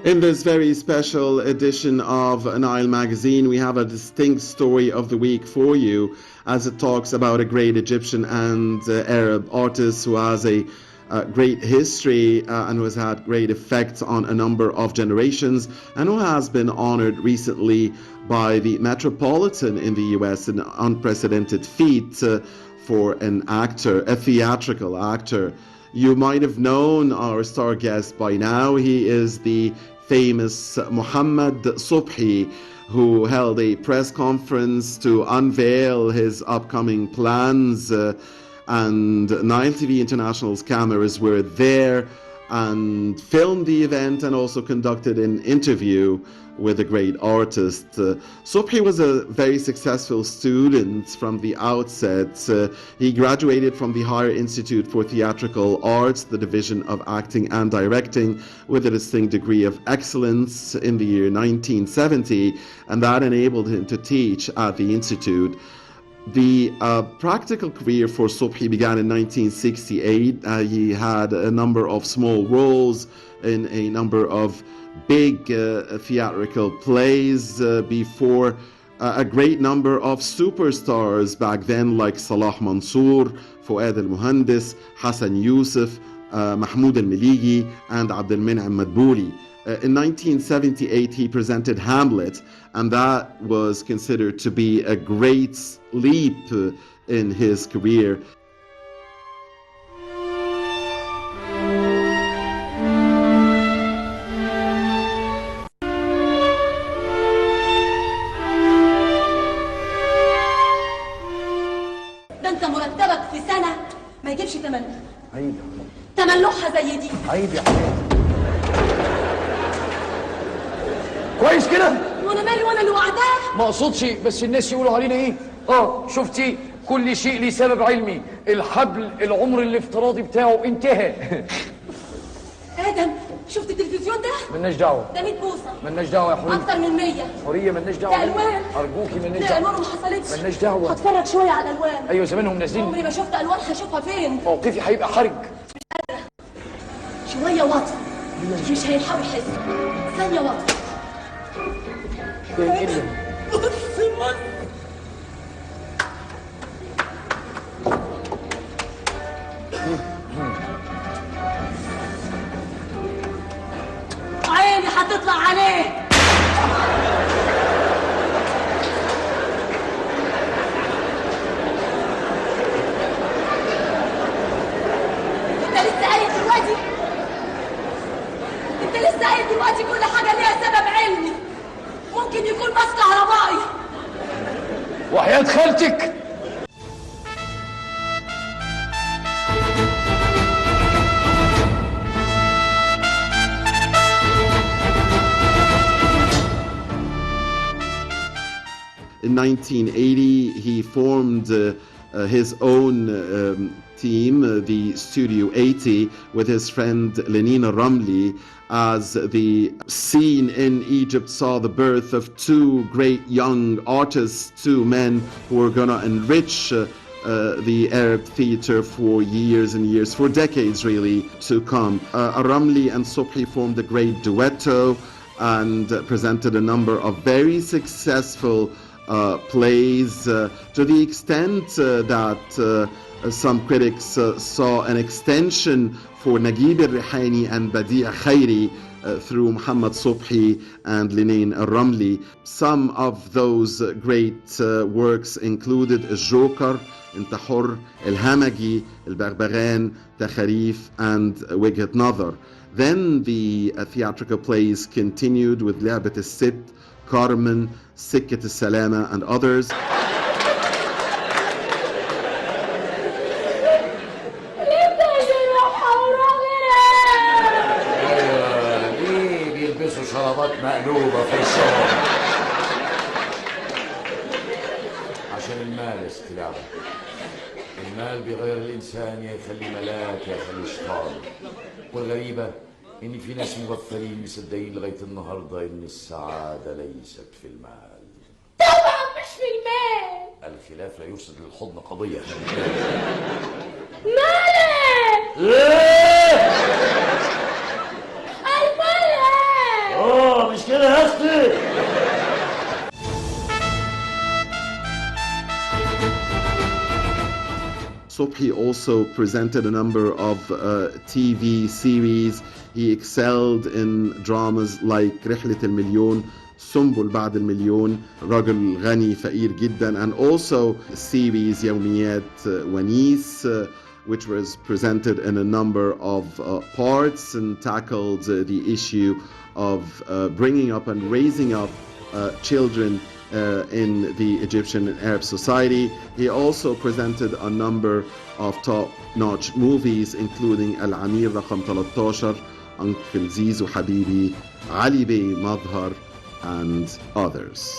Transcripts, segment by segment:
In this very special edition of Nile Magazine, we have a distinct story of the week for you as it talks about a great Egyptian and Arab artist who has a great history and who has had great effects on a number of generations and who has been honored recently by the Metropolitan in the US, an unprecedented feat for an actor, a theatrical actor. You might have known our star guest by now. He is the famous Mohammed Sobhi, who held a press conference to unveil his upcoming plans. And Nile TV International's cameras were there and filmed the event and also conducted an interview with a great artist. Sobhi was a very successful student from the outset. He graduated from the Higher Institute for Theatrical Arts, the Division of Acting and Directing, with a distinct degree of excellence in the year 1970, and that enabled him to teach at the Institute. The practical career for Sobhi began in 1968. He had a number of small roles in a number of big theatrical plays before a great number of superstars back then, like Salah Mansour, Fouad al-Muhandis, Hassan Youssef, Mahmoud al-Miligi, and Abdel Men'em Madbouli. In 1978, he presented Hamlet, and that was considered to be a great leap in his career. ده انت مرتبك في سنة ما يجيبش تملق. عيب تملقها زي دي. عيب يا حبيبي. كويس كده؟ وانا مالي وانا اللي وعداه؟ ما اقصدش، بس الناس يقولوا علينا ايه؟ شفتي؟ كل شيء ليه سبب علمي، الحبل العمر الافتراضي بتاعه انتهى. ادم، شفت التلفزيون ده؟ مالناش دعوه. ده 100 بوصه. مالناش دعوه يا حوريه. اكتر من 100. حوريه مالناش دعوه. ده الوان. ارجوكي مالناش دعوه. دعوه. الالوان ما حصلتش. مالناش دعوه. هتفرج شويه على الالوان. ايوه زمانهم نازلين. عمري ما شفت الوان، هشوفها فين؟ موقفي هيبقى حرج. مش قادره. شويه وطي. مش هيلحقوا يحسوا. ثانيه وطي. ايه ده؟ بص عيني هتطلع عليه. انت لسه قايل دلوقتي؟ انت لسه قايل دلوقتي كل حاجه ليها سبب علمي. ممكن يكون بس كهربائي. وحياة خالتك. In 1980, he formed his own team, the Studio 80, with his friend Lenin Ramli, as the scene in Egypt saw the birth of two great young artists, two men who were going to enrich the Arab theater for years and years, for decades really to come. Ramli and Sobhi formed a great duetto and presented a number of very successful plays, to the extent that some critics saw an extension for Naguib al-Rihani and Badi' Khairi through Muhammad Sobhi and Lenin Ramli. Some of those great works included Joker, Inta Hur, El-Hamagi, El-Baghbaghan, Takharif, and Wajhat Nazar. Then the theatrical plays continued with La'bat al-Sitt, Carmen, Sikkat al-Salama, and others. مقلوبة في الشارع عشان المال استلابة. المال بيغير الإنسان، يا يخلي ملاك يا يخلي شيطان. والغريبة إن في ناس مغفلين مصدقين لغاية النهاردة إن السعادة ليست في المال. طبعا مش في المال. الخلاف لا يفسد للحضن قضية. مالك؟ إيه؟ الملك. also presented a number of TV series. He excelled in dramas like رحلة المليون, سنبل بعد المليون, رجل غني فقير جدا, and also series يوميات ونيس, which was presented in a number of parts and tackled the issue of bringing up and raising up children in the Egyptian and Arab society. He also presented a number of top-notch movies, including Al-Amir رقم 13, Uncle Zizu Habibi, Ali Bey Madhar, and others.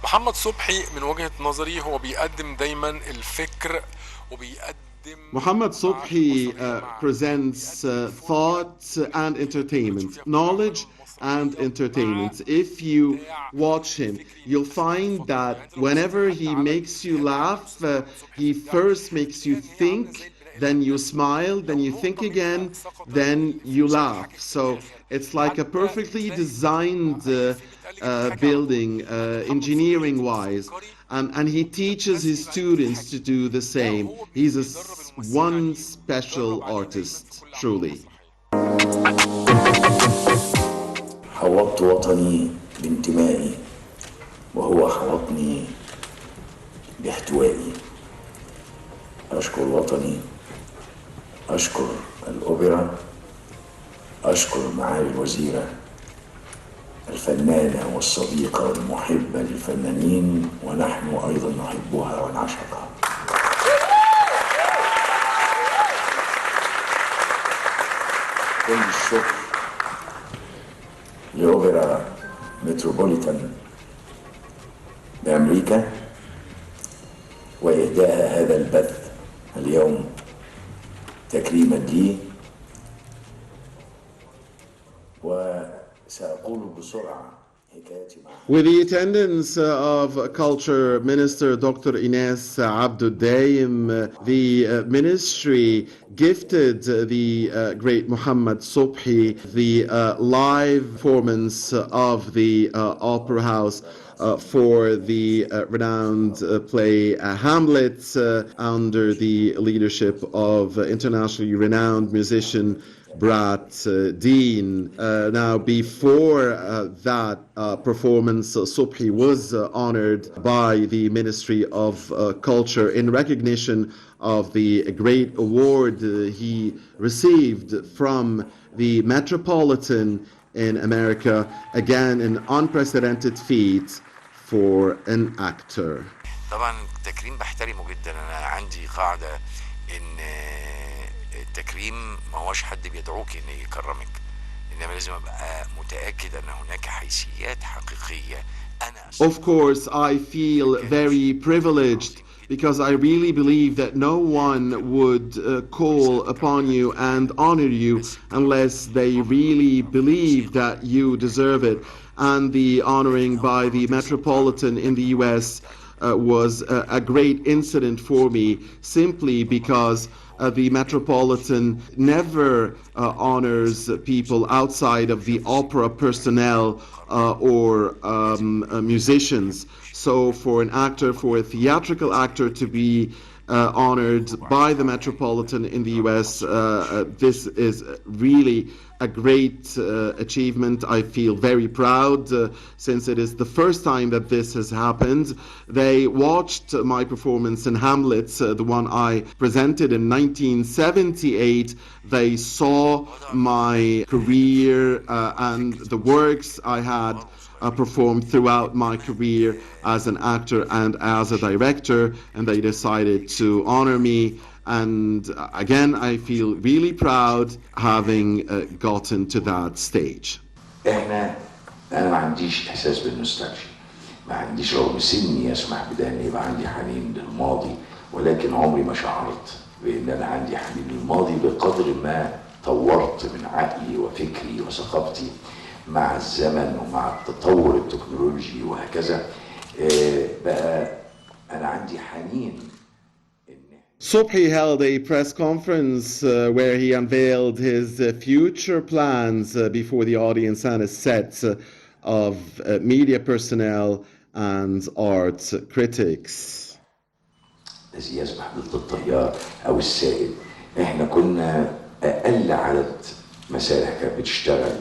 محمد صبحي من وجهة نظري هو بيقدم دايما الفكر وبيقدم Muhammad Subhi presents thought and entertainment, knowledge and entertainment. If you watch him, you'll find that whenever he makes you laugh, he first makes you think, then you smile, then you think again, then you laugh. So it's like a perfectly designed building, engineering-wise. And he teaches his students to do the same. He's one special artist, truly. حوضت وطني بانتمائي وهو حوضني باحتوائي. أشكر وطني، أشكر الأوبرا، أشكر معالي الوزيرة الفنانة والصديقة والمحبة للفنانين، ونحن أيضا نحبها ونعشقها. كل الشكر لأوبرا متروبوليتان بأمريكا وإهداء هذا البث اليوم تكريما لي، وسأقول بسرعة حكايتي معه. With the attendance of Culture Minister Dr. Ines Abduddaim, the ministry gifted the great Muhammad Subhi the live performance of the Opera House for the renowned play Hamlet under the leadership of internationally renowned musician Brat Dean. Now, before that performance, Subhi was honored by the Ministry of Culture in recognition of the great award he received from the Metropolitan in America, again an unprecedented feat for an actor. طبعا التكريم بحترمه جدا. انا عندي قاعده ان التكريم ما هوش حد بيدعوك ان يكرمك، انما لازم ابقى متاكد ان هناك حيثيات حقيقيه. Of course, I feel very privileged because I really believe that no one would call upon you and honor you unless they really believe that you deserve it. And the honoring by the Metropolitan in the US was a great incident for me, simply because the Metropolitan never honors people outside of the opera personnel or musicians. So for an actor, for a theatrical actor to be honored by the Metropolitan in the US, this is really a great achievement. I feel very proud since it is the first time that this has happened. They watched my performance in Hamlet, the one I presented in 1978. They saw my career and the works I had performed throughout my career as an actor and as a director, and they decided to honor me. And again, I feel really proud having gotten to that stage. أنا ما عنديش إحساس بالنوستالجيا، ما عنديش رغم سني يسمح بأن يبقى عندي حنين للماضي، ولكن عمري ما شعرت بأن أنا عندي حنين للماضي بقدر ما طورت من عقلي وفكري وثقافتي مع الزمن ومع التطور التكنولوجي وهكذا بقى أنا عندي حنين. Subhi held a press conference where he unveiled his future plans before the audience and a set of media personnel and art critics. الذي يسمح ضد التيار أو السائل. إحنا كنا أقل عدد مسارح كانت بتشتغل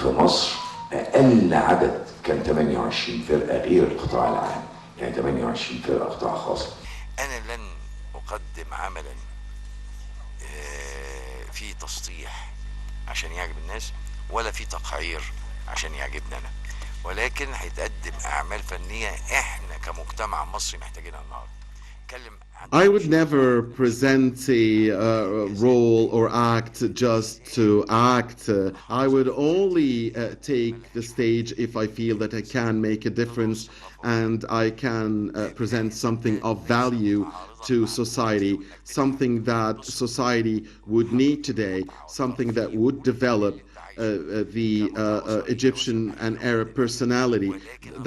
في مصر، أقل عدد كان 28 فرقة غير القطاع العام، يعني 28 فرقة قطاع خاص. أنا لن أقدم عملا في تسطيح عشان يعجب الناس ولا في تقعير عشان يعجبنا أنا، ولكن هيتقدم أعمال فنية إحنا كمجتمع مصري محتاجينها النهارده. I would never present a role or act just to act. I would only take the stage if I feel that I can make a difference and I can present something of value to society, something that society would need today, something that would develop the Egyptian and Arab personality.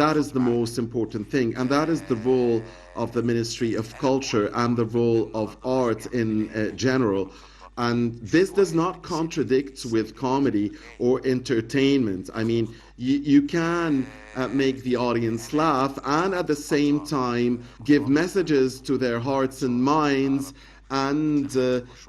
That is the most important thing, and that is the role of the Ministry of Culture and the role of art in general. And this does not contradict with comedy or entertainment. I mean, you can make the audience laugh and at the same time give messages to their hearts and minds and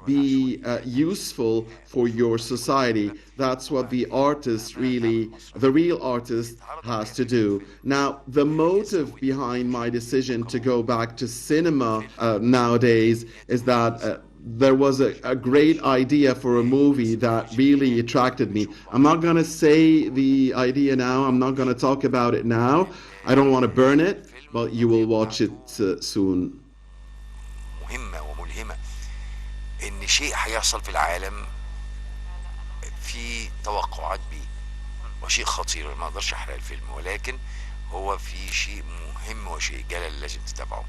be useful for your society. That's what the artist really, the real artist, has to do. Now, the motive behind my decision to go back to cinema nowadays is that there was a great idea for a movie that really attracted me. I'm not going to say the idea now. I'm not going to talk about it now. I don't want to burn it, but you will watch it soon. مهمة وملهمة إن شيء هيحصل في العالم في توقعات بيه وشيء خطير. ما أقدرش أحرق الفيلم، ولكن هو في شيء مهم وشيء جلل لازم تتابعه.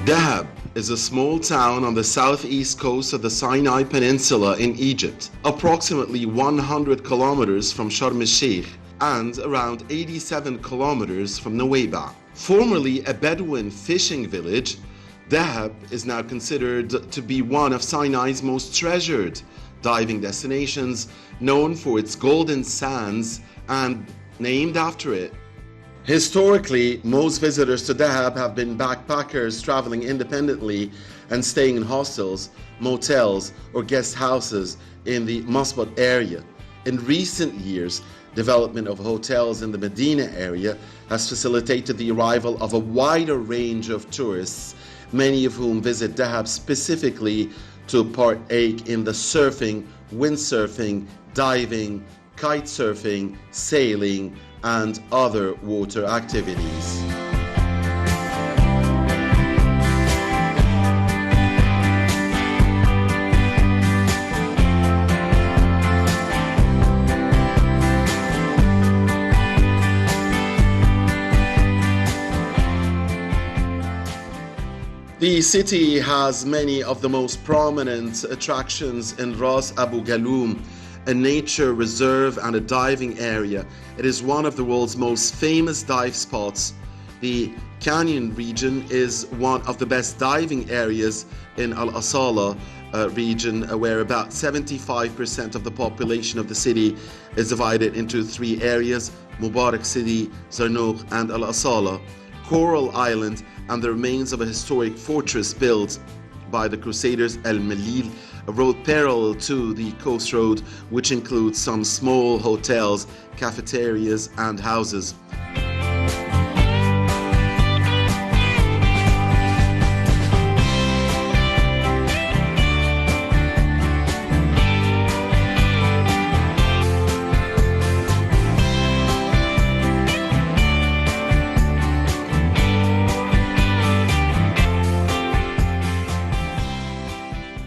Dahab is a small town on the southeast coast of the Sinai Peninsula in Egypt, approximately 100 kilometers from Sharm el-Sheikh and around 87 kilometers from Nuweiba. Formerly a Bedouin fishing village, Dahab is now considered to be one of Sinai's most treasured diving destinations, known for its golden sands and named after it. Historically, most visitors to Dahab have been backpackers traveling independently and staying in hostels, motels, or guest houses in the Muscat area. In recent years, development of hotels in the Medina area has facilitated the arrival of a wider range of tourists, many of whom visit Dahab specifically to partake in the surfing, windsurfing, diving, kite surfing, sailing, and other water activities. The city has many of the most prominent attractions in Ras Abu Galoum, a nature reserve and a diving area. It is one of the world's most famous dive spots. The Canyon region is one of the best diving areas in Al Asala region, where about 75% of the population of the city is divided into three areas: Mubarak City, Zarnouk, and Al Asala. Coral Island and the remains of a historic fortress built by the Crusaders, El Melil, a road parallel to the coast road, which includes some small hotels, cafeterias, and houses.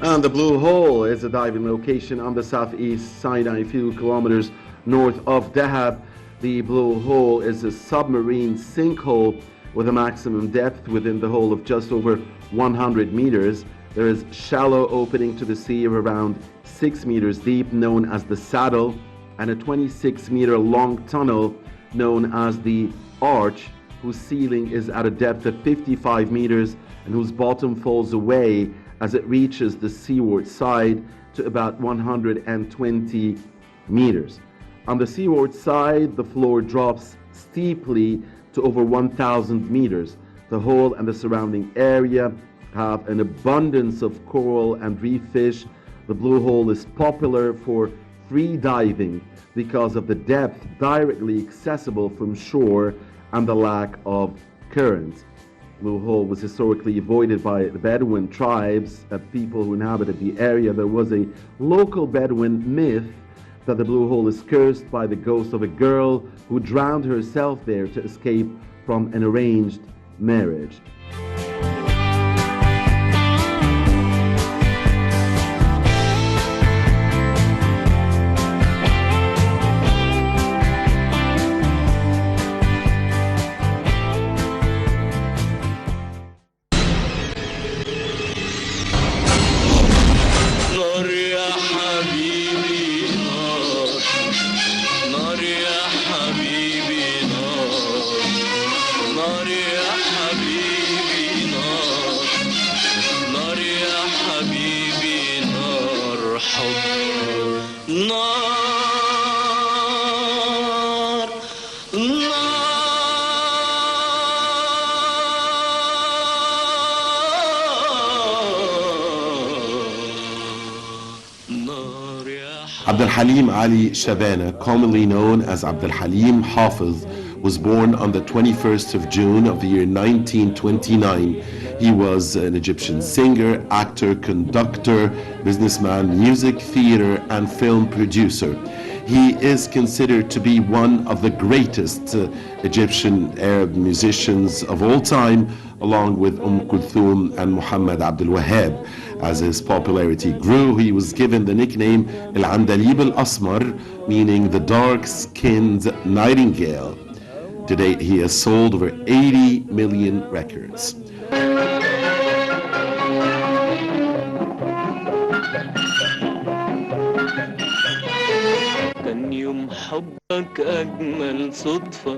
And the Blue Hole is a diving location on the southeast Sinai, a few kilometers north of Dahab. The Blue Hole is a submarine sinkhole with a maximum depth within the hole of just over 100 meters. There is shallow opening to the sea of around 6 meters deep, known as the Saddle, and a 26-meter long tunnel known as the Arch, whose ceiling is at a depth of 55 meters and whose bottom falls away as it reaches the seaward side to about 120 meters. On the seaward side, the floor drops steeply to over 1,000 meters. The hole and the surrounding area have an abundance of coral and reef fish. The Blue Hole is popular for free diving because of the depth directly accessible from shore and the lack of current. Blue Hole was historically avoided by the Bedouin tribes, people who inhabited the area. There was a local Bedouin myth that the Blue Hole is cursed by the ghost of a girl who drowned herself there to escape from an arranged marriage. Abdul Halim Ali Shabana, commonly known as Abdul Halim Hafiz, was born on the 21st of June of the year 1929. He was an Egyptian singer, actor, conductor, businessman, music, theater, and film producer. He is considered to be one of the greatest Egyptian Arab musicians of all time, along with Kulthum and Muhammad Abdul Wahab. As his popularity grew, he was given the nickname Al-Andalib Al-Asmar, meaning the dark-skinned nightingale. To date, he has sold over 80 million records. كان يوم حبك أجمل صدفة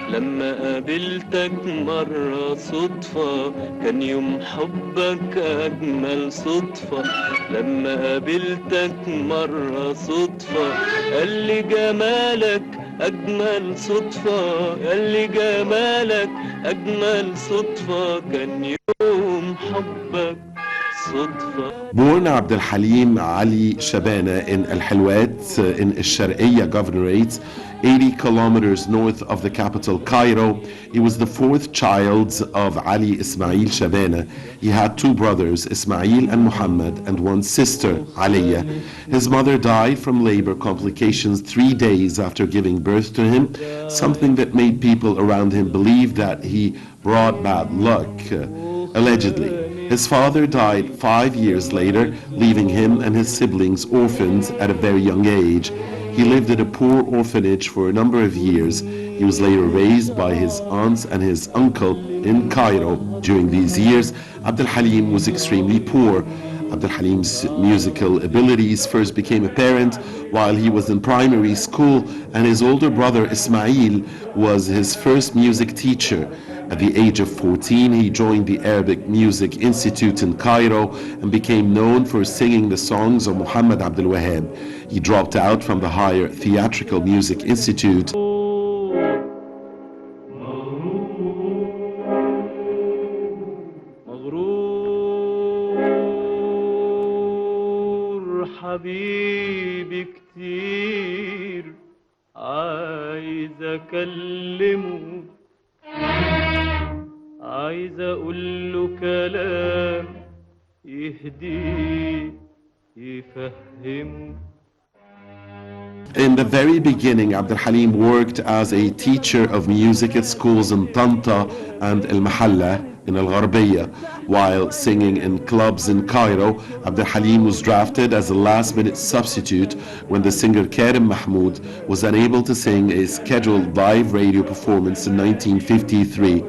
لما قابلتك مرة صدفة كان يوم حبك أجمل صدفة لما قابلتك مرة صدفة قال لي جمالك أجمل صدفة قال لي جمالك أجمل صدفة كان يوم حبك Born Abdul Halim Ali Shabana in Al Hilwat in Al-Sharqiyya Governorate, 80 kilometers north of the capital Cairo, he was the fourth child of Ali Ismail Shabana. He had two brothers, Ismail and Muhammad, and one sister, Aliyah. His mother died from labor complications 3 days after giving birth to him, something that made people around him believe that he brought bad luck, allegedly. His father died 5 years later, leaving him and his siblings orphans at a very young age. He lived in a poor orphanage for a number of years. He was later raised by his aunts and his uncle in Cairo. During these years, Abdul Halim was extremely poor. Abdul Halim's musical abilities first became apparent while he was in primary school, and his older brother Ismail was his first music teacher. At the age of 14, he joined the Arabic Music Institute in Cairo and became known for singing the songs of Muhammad Abdul Wahab. He dropped out from the higher Theatrical Music Institute. حبيبي كتير عايز اكلمه عايز اقول له كلام يهديه يفهمه. In the very beginning, Abdul Halim worked as a teacher of music at schools in Tanta and El Mahalla in Al Gharbiya. While singing in clubs in Cairo, Abdul Halim was drafted as a last-minute substitute when the singer Karim Mahmoud was unable to sing a scheduled live radio performance in 1953.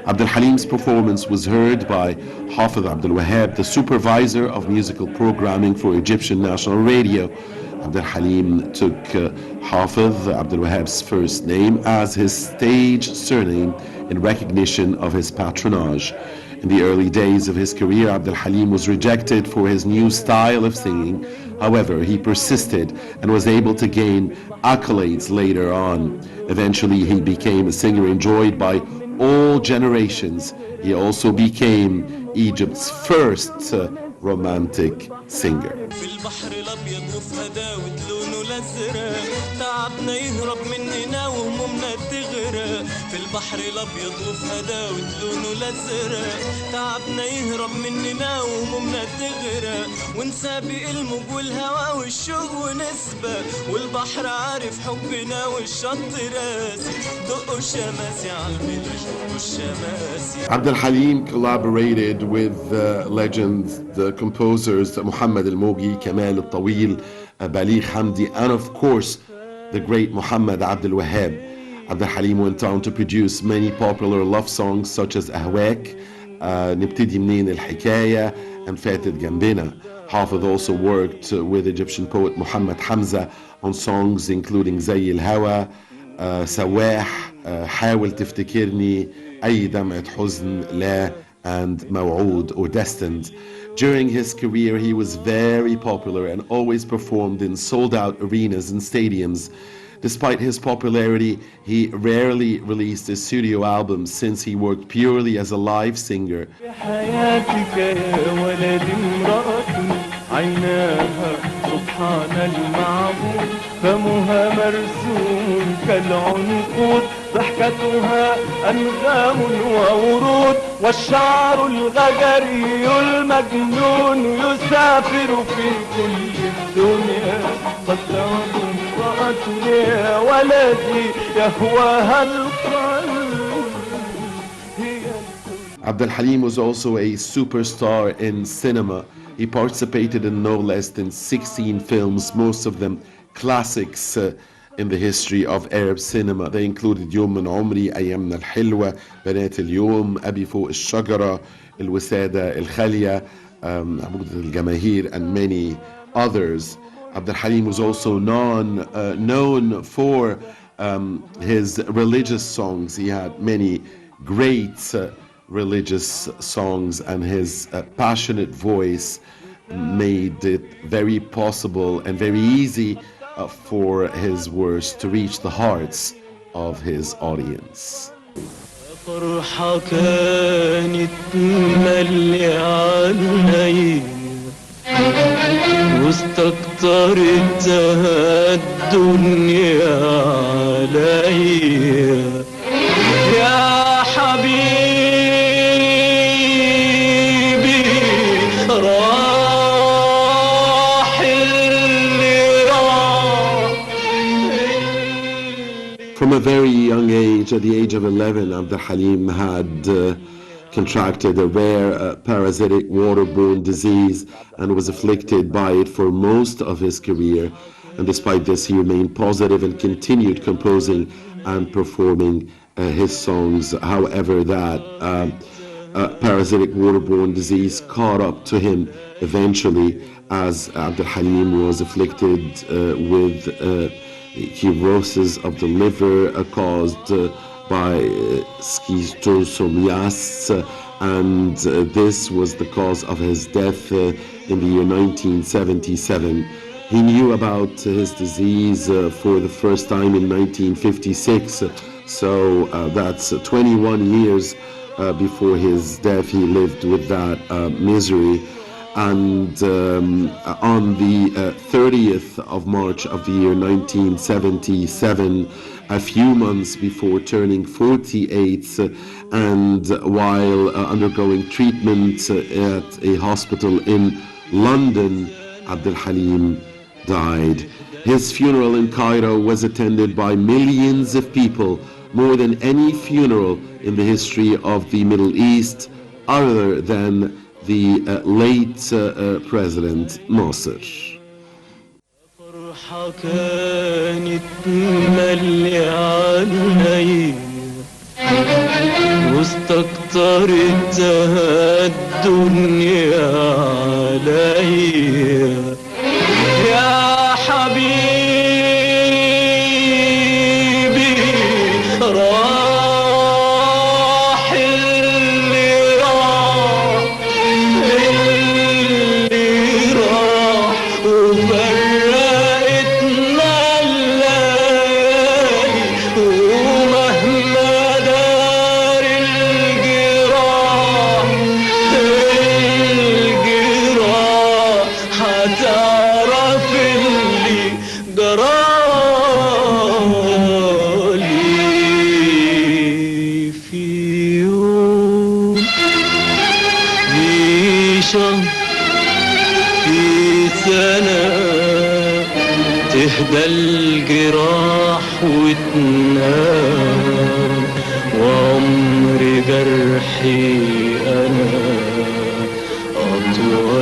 Abdul Halim's performance was heard by Hafiz Abdul Wahab, the supervisor of musical programming for Egyptian National Radio. Abdul Halim took Hafiz Abdul Wahab's first name as his stage surname in recognition of his patronage. In the early days of his career, Abdul Halim was rejected for his new style of singing. However, he persisted and was able to gain accolades later on. Eventually, he became a singer enjoyed by all generations. He also became Egypt's first romantic singer. تعبنا يهرب مننا وهمومنا تغرق في البحر الابيض وفي هداوة لونه الازرق تعبنا يهرب مننا وهمومنا تغرق ونسابق الموج والهوا والشوق ونسبق والبحر عارف حبنا والشط راسي دقوا الشماسي عالملح دقوا الشماسي. Abdul Halim collaborated with legends, the composers Muhammad al-Mogi, Kamal al-Tawil, Baligh Hamdi, and of course the great Muhammad Abdul Wahab. Abdul Halim went on to produce many popular love songs such as Ahwak, Nibtidi Mnin al-Hikaya, and Fated Gambina. Hafiz also worked with Egyptian poet Muhammad Hamza on songs including Zay al-Hawa, Sawah, حاول تفتكرني, أي دمعة حزن, لا, and Maw'ud, or Destined. During his career, he was very popular and always performed in sold-out arenas and stadiums. Despite his popularity, he rarely released a studio album since he worked purely as a live singer. ضحكتها أنغام وورود والشعر الغجري المجنون يسافر في كل الدنيا قد دعت امرأة يا ولدي يهواها القلب. Abdul Halim was also a superstar in cinema. He participated in no less than 16 films, most of them classics in the history of Arab cinema. They included يوم من عمري, أيامنا الحلوة, بنات اليوم, أبي فوق الشجرة, الوسادة الخالية, عبود الجماهير, and many others. Abdul Halim was also known for his religious songs. He had many great religious songs, and his passionate voice made it very possible and very easy for his words to reach the hearts of his audience. فرحة كانت مليانة عيني واستكترتها الدنيا عليا يا حبيبي راح اللي راح. From a very young age, at the age of 11, Abdul Halim had contracted a rare parasitic waterborne disease and was afflicted by it for most of his career. And despite this, he remained positive and continued composing and performing his songs. However, that parasitic waterborne disease caught up to him eventually, as Abdul Halim was afflicted with cirrhosis of the liver caused by schistosomiasis, and this was the cause of his death in the year 1977. He knew about his disease for the first time in 1956, so that's 21 years before his death. He lived with that misery. And on the 30th of March of the year 1977, a few months before turning 48, and while undergoing treatment at a hospital in London, Abdul Halim died. His funeral in Cairo was attended by millions of people, more than any funeral in the history of the Middle East, other than the late President Nasser. فرحة كانت مليانة واستكترتها الدنيا عليا يا حبيبي راح اللي راح وفرقتنا الليالي ومهما دار الجراح هتعرف اللي جرالي في يوم في شهر في سنة تهدى الجراح وتنام وعمر جرحي أنا أطول